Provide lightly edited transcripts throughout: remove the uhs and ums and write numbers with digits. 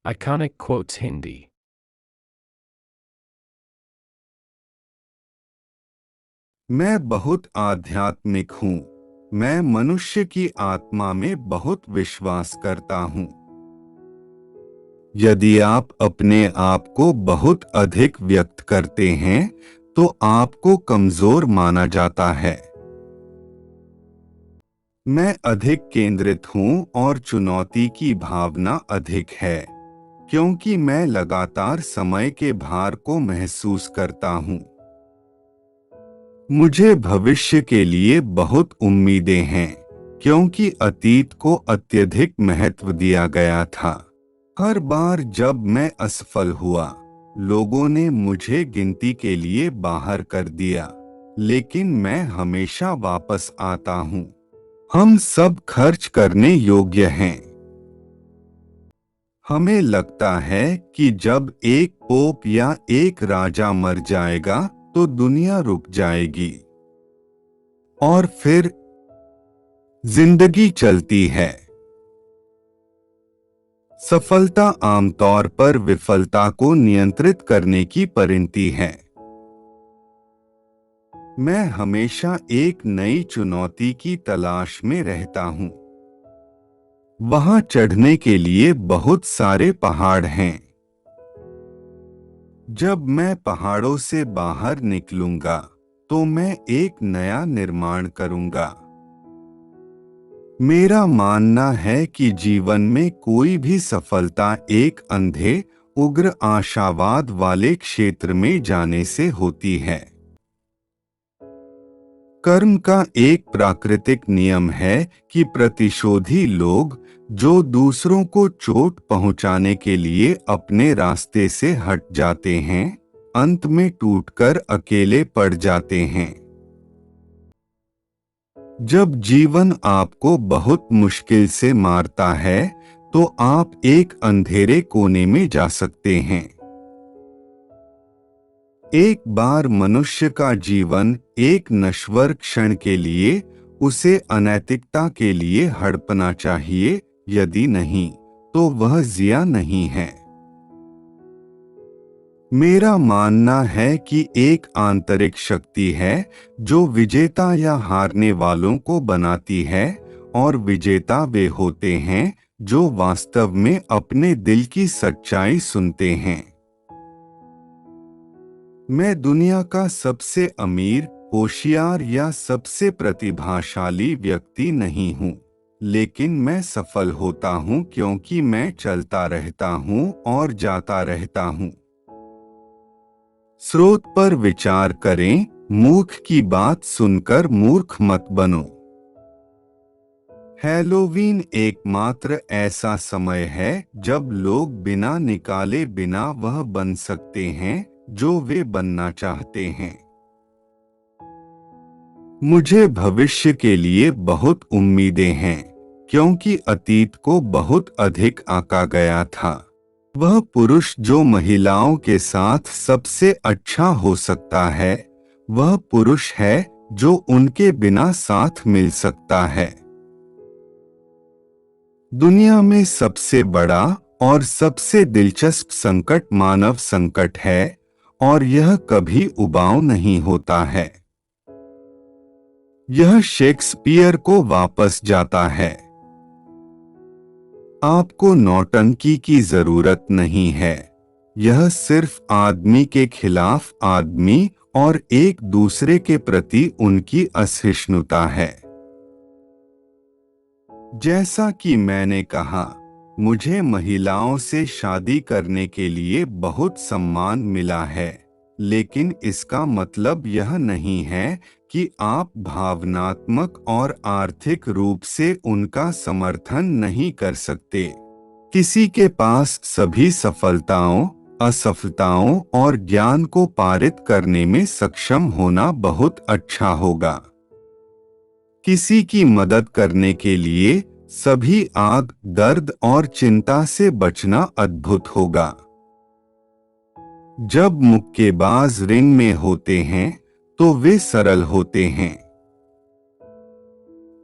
Iconic quotes Hindi. मैं बहुत आध्यात्मिक हूँ। मैं मनुष्य की आत्मा में बहुत विश्वास करता हूँ। यदि आप अपने आप को बहुत अधिक व्यक्त करते हैं तो आपको कमजोर माना जाता है। मैं अधिक केंद्रित हूँ और चुनौती की भावना अधिक है, क्योंकि मैं लगातार समय के भार को महसूस करता हूँ। मुझे भविष्य के लिए बहुत उम्मीदें हैं, क्योंकि अतीत को अत्यधिक महत्व दिया गया था। हर बार जब मैं असफल हुआ, लोगों ने मुझे गिनती के लिए बाहर कर दिया, लेकिन मैं हमेशा वापस आता हूँ। हम सब खर्च करने योग्य हैं। हमें लगता है कि जब एक पोप या एक राजा मर जाएगा तो दुनिया रुक जाएगी, और फिर जिंदगी चलती है। सफलता आमतौर पर विफलता को नियंत्रित करने की परिणति है। मैं हमेशा एक नई चुनौती की तलाश में रहता हूँ। वहां चढ़ने के लिए बहुत सारे पहाड़ हैं। जब मैं पहाड़ों से बाहर निकलूंगा तो मैं एक नया निर्माण करूंगा। मेरा मानना है कि जीवन में कोई भी सफलता एक अंधे, उग्र आशावाद वाले क्षेत्र में जाने से होती है। कर्म का एक प्राकृतिक नियम है कि प्रतिशोधी लोग, जो दूसरों को चोट पहुंचाने के लिए अपने रास्ते से हट जाते हैं, अंत में टूटकर अकेले पड़ जाते हैं। जब जीवन आपको बहुत मुश्किल से मारता है तो आप एक अंधेरे कोने में जा सकते हैं। एक बार मनुष्य का जीवन एक नश्वर क्षण के लिए उसे अनैतिकता के लिए हड़पना चाहिए, यदि नहीं तो वह जिया नहीं है। मेरा मानना है कि एक आंतरिक शक्ति है जो विजेता या हारने वालों को बनाती है, और विजेता वे होते हैं जो वास्तव में अपने दिल की सच्चाई सुनते हैं। मैं दुनिया का सबसे अमीर, होशियार या सबसे प्रतिभाशाली व्यक्ति नहीं हूँ, लेकिन मैं सफल होता हूँ क्योंकि मैं चलता रहता हूँ और जाता रहता हूँ। स्रोत पर विचार करें, मूर्ख की बात सुनकर मूर्ख मत बनो। हैलोवीन एकमात्र ऐसा समय है जब लोग बिना निकाले बिना वह बन सकते हैं जो वे बनना चाहते हैं। मुझे भविष्य के लिए बहुत उम्मीदें हैं, क्योंकि अतीत को बहुत अधिक आंका गया था। वह पुरुष जो महिलाओं के साथ सबसे अच्छा हो सकता है, वह पुरुष है जो उनके बिना साथ मिल सकता है। दुनिया में सबसे बड़ा और सबसे दिलचस्प संकट मानव संकट है, और यह कभी उबाऊ नहीं होता है। यह शेक्सपियर को वापस जाता है। आपको नौटंकी की जरूरत नहीं है। यह सिर्फ आदमी के खिलाफ आदमी और एक दूसरे के प्रति उनकी असहिष्णुता है। जैसा कि मैंने कहा, मुझे महिलाओं से शादी करने के लिए बहुत सम्मान मिला है, लेकिन इसका मतलब यह नहीं है कि आप भावनात्मक और आर्थिक रूप से उनका समर्थन नहीं कर सकते। किसी के पास सभी सफलताओं, असफलताओं और ज्ञान को पारित करने में सक्षम होना बहुत अच्छा होगा। किसी की मदद करने के लिए सभी आग, दर्द और चिंता से बचना अद्भुत होगा। जब मुक्केबाज रिंग में होते हैं तो वे सरल होते हैं।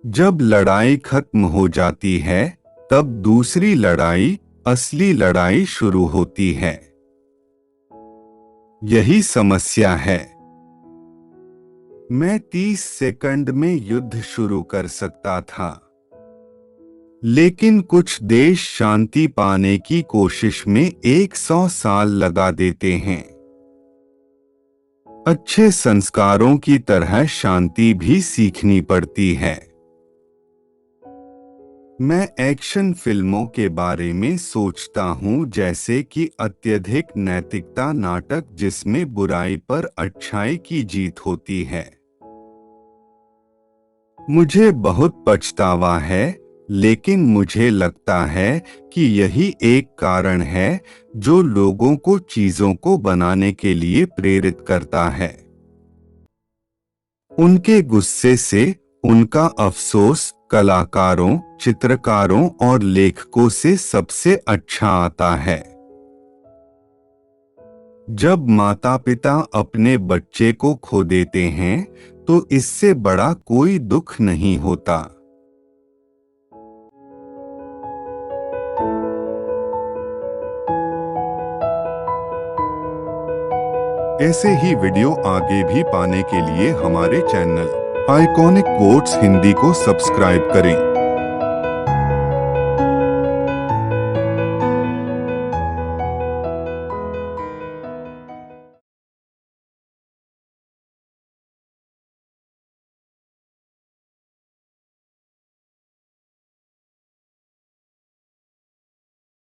जब लड़ाई खत्म हो जाती है तब दूसरी लड़ाई असली लड़ाई शुरू होती है। यही समस्या है। मैं 30 सेकंड में युद्ध शुरू कर सकता था, लेकिन कुछ देश शांति पाने की कोशिश में 100 साल लगा देते हैं। अच्छे संस्कारों की तरह शांति भी सीखनी पड़ती है। मैं एक्शन फिल्मों के बारे में सोचता हूँ, जैसे कि अत्यधिक नैतिकता नाटक जिसमें बुराई पर अच्छाई की जीत होती है। मुझे बहुत पछतावा है, लेकिन मुझे लगता है कि यही एक कारण है जो लोगों को चीजों को बनाने के लिए प्रेरित करता है। उनके गुस्से से उनका अफसोस कलाकारों, चित्रकारों और लेखकों से सबसे अच्छा आता है। जब माता पिता अपने बच्चे को खो देते हैं तो इससे बड़ा कोई दुख नहीं होता। ऐसे ही वीडियो आगे भी पाने के लिए हमारे चैनल आइकॉनिक कोट्स हिंदी को सब्सक्राइब करें।